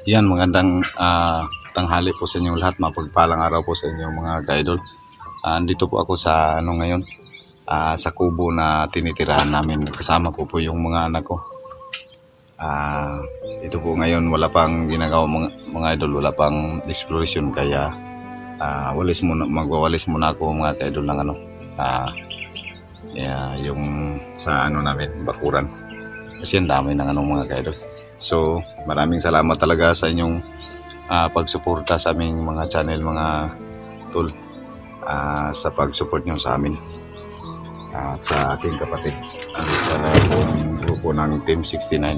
Yan, magandang tanghali po sa inyong lahat. Mapagpalang araw po sa inyong mga ka-idol. Andito po ako sa ngayon, sa kubo na tinitirahan namin. Kasama ko po yung mga anak ko. Ito po ngayon wala pang ginagawa mga idol, wala pang exploration, kaya magwawalis muna ako mga ka-idol ng yung sa namin, bakuran. Kasi ang dami ng mga ka-idol. So maraming salamat talaga sa inyong pagsuporta sa aming mga channel, mga tol, sa pagsupport nyo sa amin at sa aking kapatid sa grupo ng Team 69.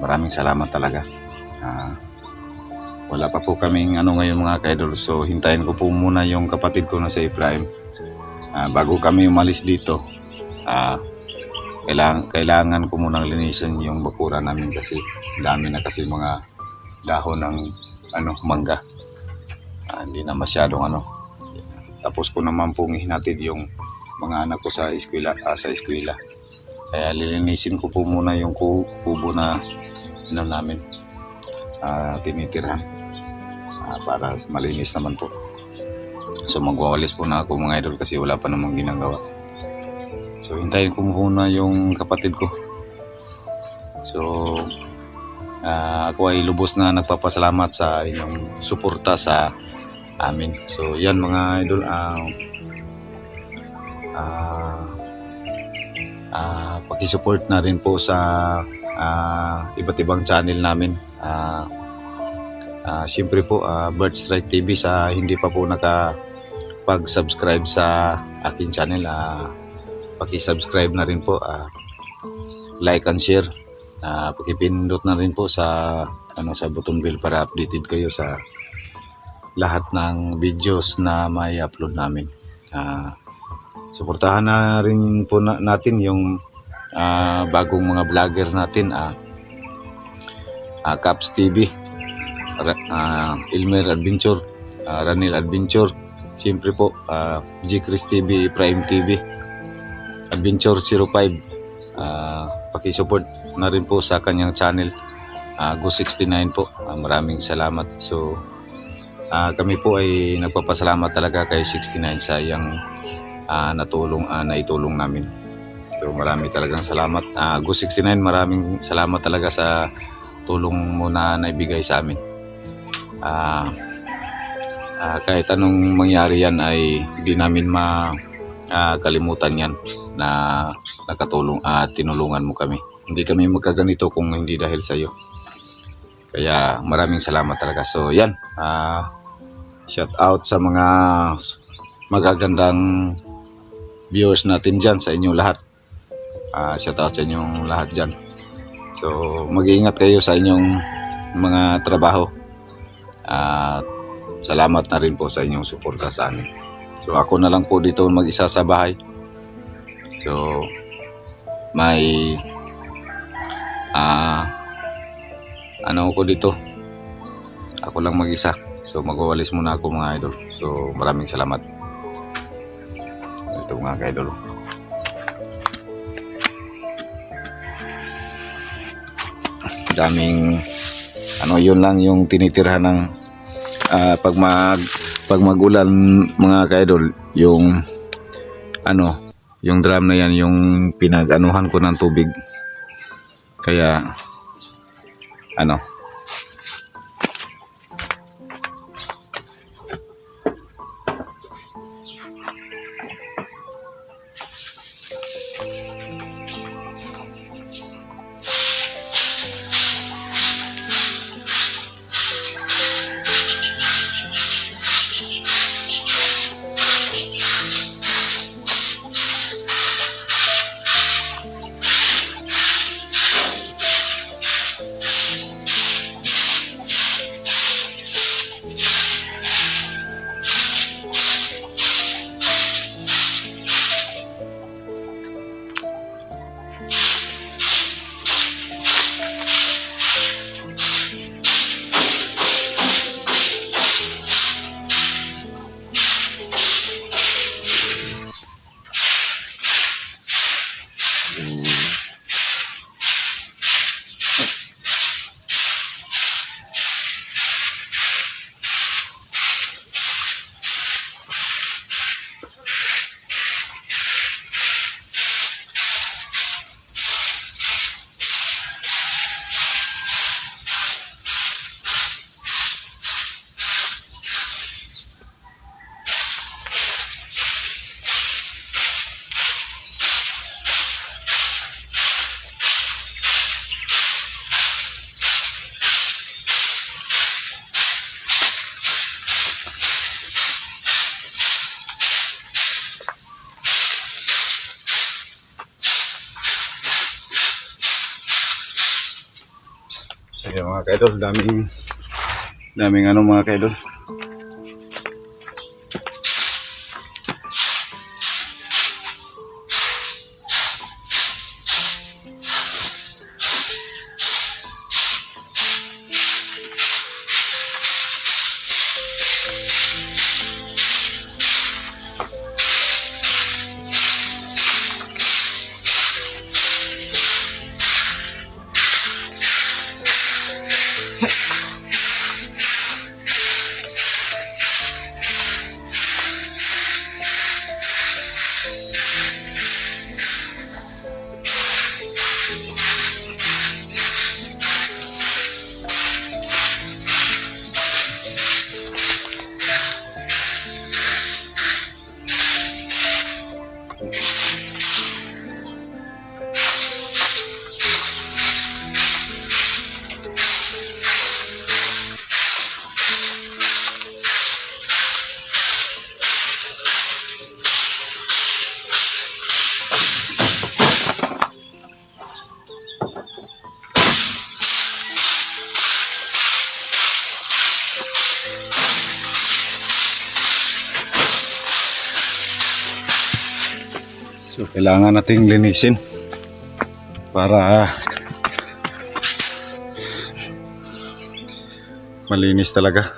Maraming salamat talaga. Wala pa po kaming ngayon mga ka-idol, so hintayin ko po muna yung kapatid ko na si Efraim bago kami umalis dito. Kailangan ko munang linisin yung bakuran namin kasi dami na kasi mga dahon ng mangga. Hindi na masyadong tapos ko naman pong hinatid yung mga anak ko sa eskwela, kaya lilinisin ko po muna yung kubo na namin tinitirhan para malinis naman po. So magwawalis po na ako mga idol kasi wala pa namang ginagawa. So hintayin ko muna yung kapatid ko. So ako ay lubos na nagpapasalamat sa inyong suporta sa amin. So yan mga idol, pakisupport na rin po sa iba't ibang channel namin. Siyempre po Bird Strike TV, sa hindi pa po nakapag-subscribe sa aking channel, paki-subscribe na rin po, like and share, pakipindot na rin po sa sa button bell para updated kayo sa lahat ng videos na may upload namin. Suportahan na rin po natin yung bagong mga vlogger natin, Caps TV, Elmer Adventure, Ranil Adventure, siyempre po G Chris TV, Prime TV, Adventure 05. Pakisupport na rin po sa kanyang channel, Go69 po. Maraming salamat. So kami po ay nagpapasalamat talaga kay 69 sa iyang naitulong namin. So marami talagang salamat, Go69, maraming salamat talaga sa tulong mo na naibigay sa amin. Kahit anong mangyari yan ay hindi namin kalimutan yan na nakatulong at tinulungan mo kami. Hindi kami magkaganito kung hindi dahil sa iyo. Kaya maraming salamat talaga. So yan, shout out sa mga magagandang viewers natin dyan, sa inyong lahat. Shout out sa inyong lahat dyan. So mag-iingat kayo sa inyong mga trabaho. Salamat na rin po sa inyong suporta sa amin. So ako na lang po dito mag-isa sa bahay. So may ko dito, ako lang mag-isa. So magwawalis muna ako mga idol. So maraming salamat. Ito mga idol, daming yun lang yung tinitirhan ng pag magulan mga ka-idol, yung yung drum na yan yung pinag-anuhan ko ng tubig, kaya Ayan mga kaidol, daming ano mga kaidol. So kailangan nating linisin para malinis talaga.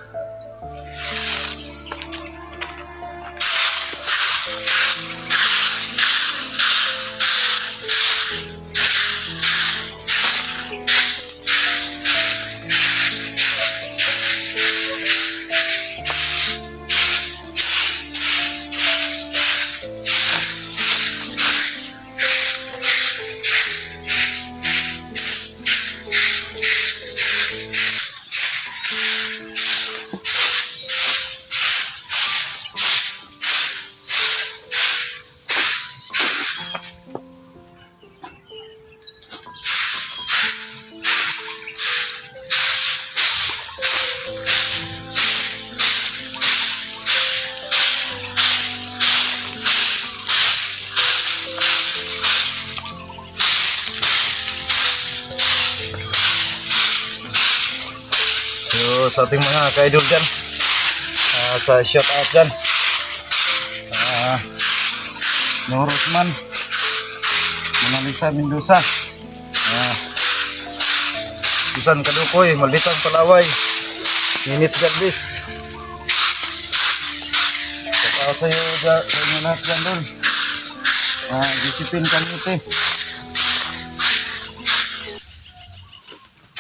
So sa ating mga ka-idol dyan, sa shoutout dyan, Norosman, Manalisa Mendoza, Susan Kadukoy, Malditan Palaway, Ninit Galvis. Shoutout sa iyo dyan, sa inyo lahat dyan doon. Isipin Kanute.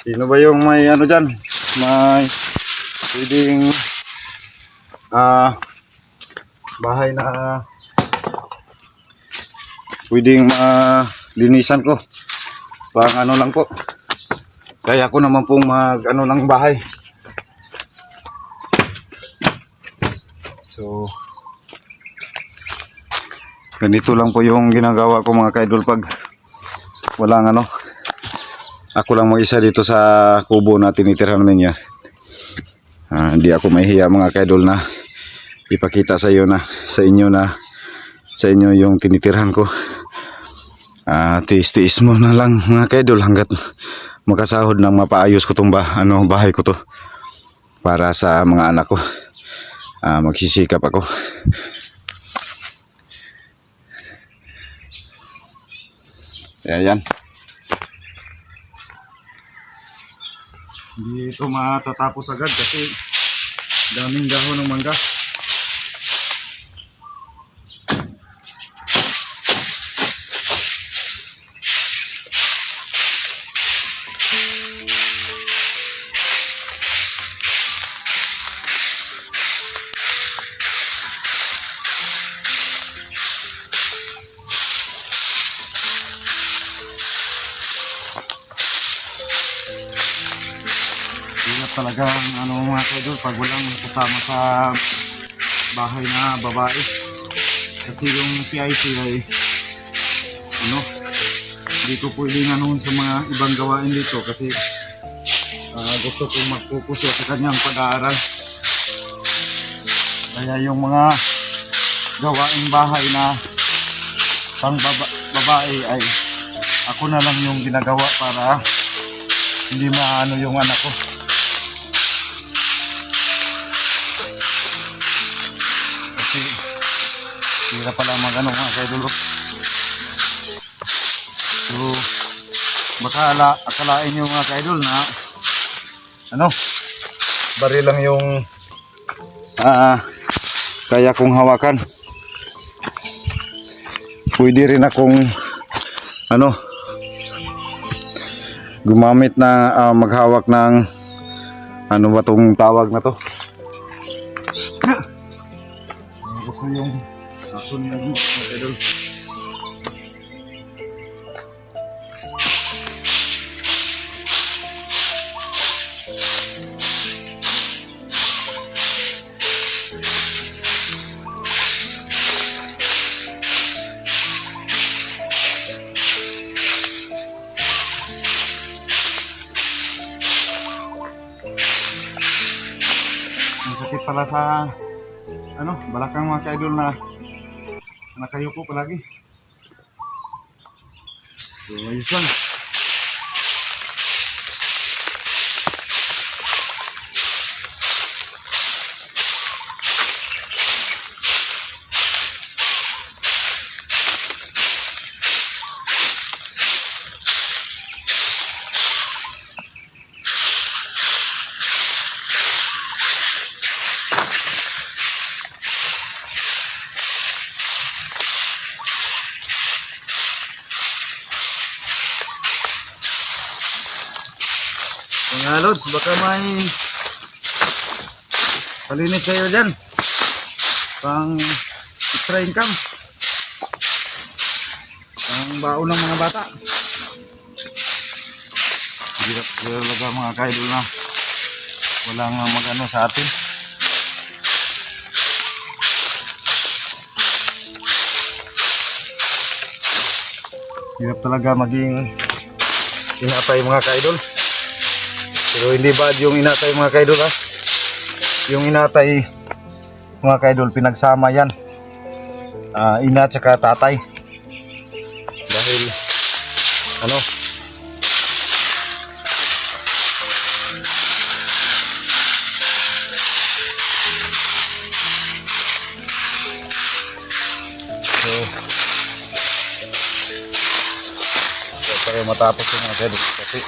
Sino ba yung may ano dyan? May pwedeng bahay na pwedeng malinisan ko. Pang ano lang po. Kaya ako naman pong mag ano lang bahay. So ganito lang po yung ginagawa ko mga ka-idol pag walang ano. Ako lang mag-isa dito sa kubo na tinitirhan namin yan. Hindi ako mahihiya mga ka-idol na ipakita sa inyo yung tinitirhan ko. Tiis-tiis mo na lang mga ka-idol hanggat makasahod ng mapaayos ko tong bahay ko to para sa mga anak ko. Magsisikap ako. Ayan. Hindi ito matatapos agad kasi daming dahon ng mangga. Talaga ano mga ka-idol pag walang kasama sa bahay na babae kasi yung PIC ay ano hindi ko pwedeng ano sa mga ibang gawain dito kasi gusto kong mag-focus sa kanyang pag-aaral, kaya yung mga gawaing bahay na pang babae ay ako na lang yung ginagawa para hindi maano yung anak ko. Kasi hirap pala mag-ano mga kaidol. So baka akalain nyo mga kaidol na ano, bari lang yung kaya kong hawakan. Pwede rin akong ano, gumamit na maghawak ng ano ba tong tawag na to. Gusto yung asun na mga kaidol. Sakit pala sa ano, balakang mga kaidol na nakayuko palagi. So ayos lang. Mga lods, baka may palinis kayo dyan pang extra income, pang baon ng mga bata. Hirap talaga mga kaidol na walang magano sa atin. Hirap talaga maging inatay mga kaidol. Pero hindi bad yung inatay mga kaidol ha. Yung inatay mga kaidol, pinagsama yan. Ina at saka tatay. Dahil ano, so hirap tayo matapos yung mga kaidol kasi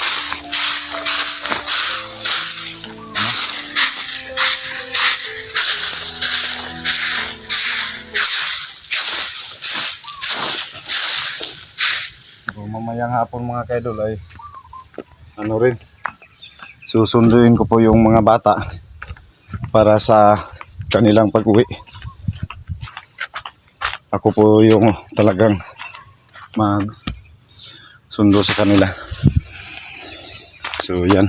mamayang hapon mga kaidol ay ano rin, susunduin ko po yung mga bata para sa kanilang pag-uwi. Ako po yung talagang mag sundo sa kanila. So yan.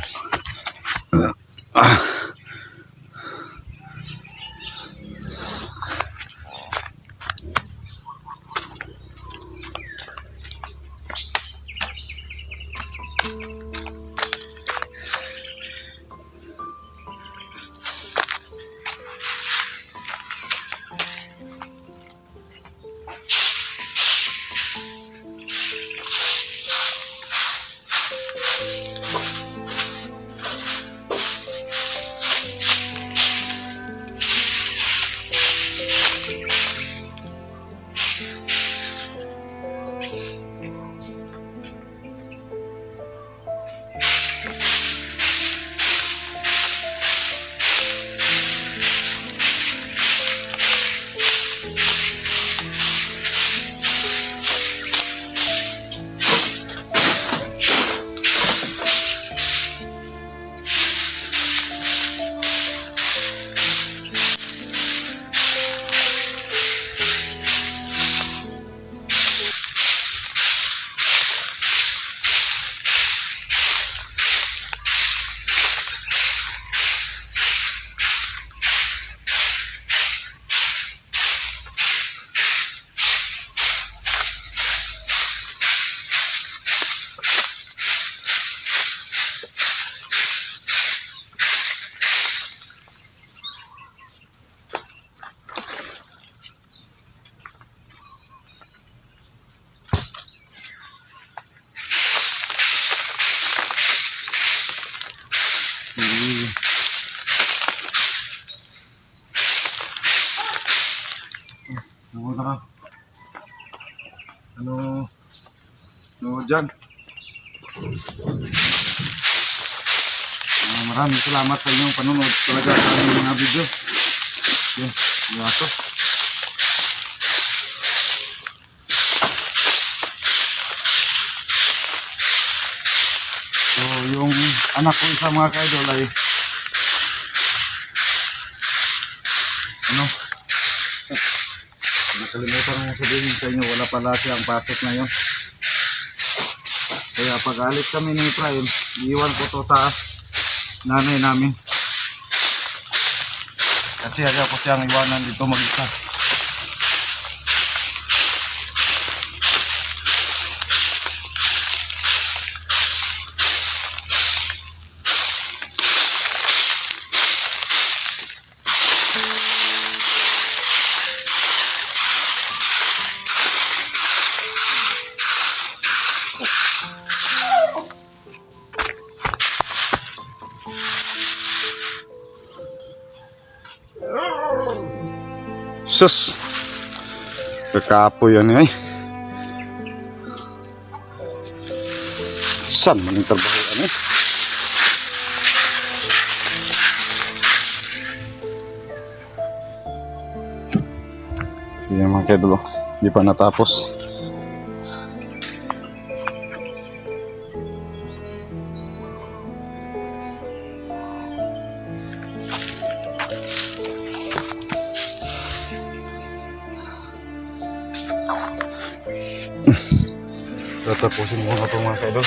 Muna ka. Ano dyan? Maraming salamat sa inyong panonood talaga sa aming mga video. Yan, yato. So, yung anak ko isa mga kaidol ay nakalimutan mo sabihin sa inyo, wala pala siyang pasok ngayon. Kaya pag alis kami ni Efraim, iiwan ko to sa nanay namin. Kasi ayaw ko siyang iwanan dito mag-isa. Sus, kakapoy yan eh. Saan man yung trabaho eh? Sige mga kedlo, di pa natapos. Tatapusin mo na ito mga kaidol.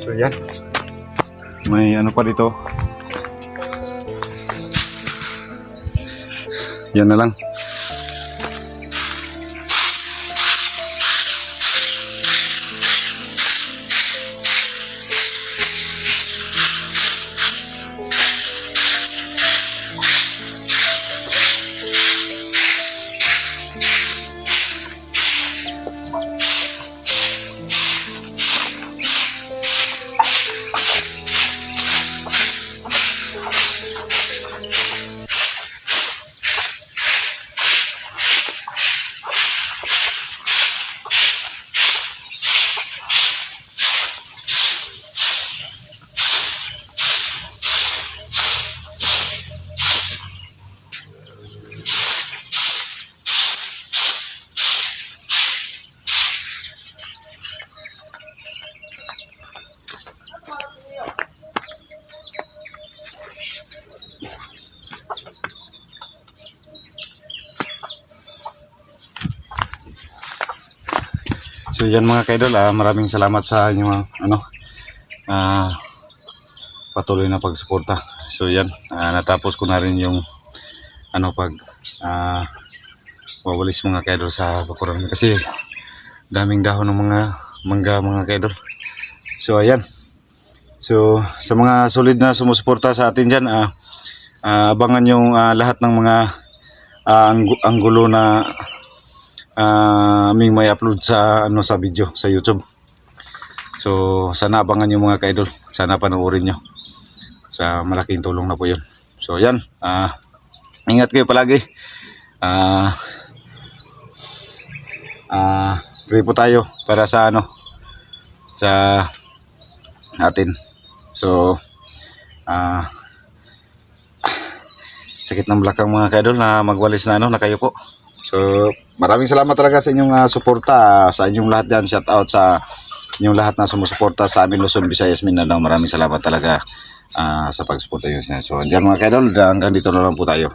So yan, may ano pa dito, yan na lang. So yan mga kaidol, maraming salamat sa inyong patuloy na pagsuporta. So yan, natapos ko na rin yung wawalis mga kaidol sa bakuran kasi daming dahon ng mga mangga mga kaidol. So ayan. So sa mga solid na sumusuporta sa atin dyan, abangan yung lahat ng mga anggulo na aming may upload sa sa video sa YouTube. So sana abangan nyo mga ka-idol, sana panoorin nyo, sa malaking tulong na po yun. So yan, ingat kayo palagi. Pray po tayo para sa sa atin. So sakit ng belakang mga ka-idol na magwalis na na kayo po. So maraming salamat talaga sa inyong suporta, sa inyong lahat diyan. Shout out sa inyong lahat na sumusuporta sa amin, Luzon, Visayas, Mindanao. Maraming salamat talaga sa pagsuporta niyo. So diyan mga ka-idol, hanggang dito na lang po tayo.